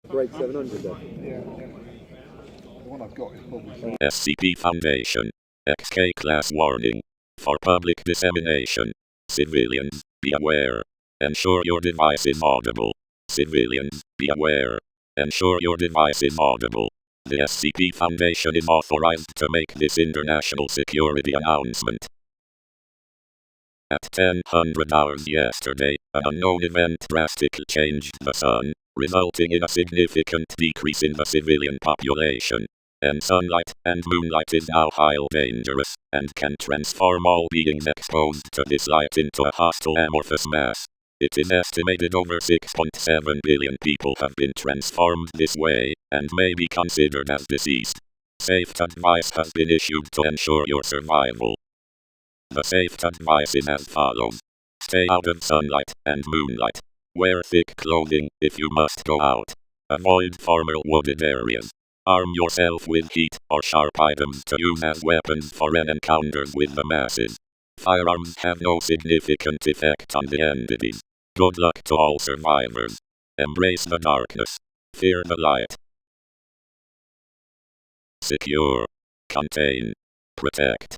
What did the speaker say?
Break 700 then? Yeah. The one I've got is probably... SCP Foundation. XK Class Warning. For public dissemination. Civilians, be aware. Ensure your device is audible. Civilians, be aware. Ensure your device is audible. The SCP Foundation is authorized to make this international security announcement. At 1000 hours yesterday, an unknown event drastically changed the sun, resulting in a significant decrease in the civilian population. And sunlight and moonlight is now highly dangerous, and can transform all beings exposed to this light into a hostile amorphous mass. It is estimated over 6.7 billion people have been transformed this way, and may be considered as deceased. Safe advice has been issued to ensure your survival. The safe advice is as follows. Stay out of sunlight and moonlight. Wear thick clothing if you must go out. Avoid formal wooded areas. Arm yourself with heat or sharp items to use as weapons for encounters with the masses. Firearms have no significant effect on the entities. Good luck to all survivors. Embrace the darkness. Fear the light. Secure. Contain. Protect.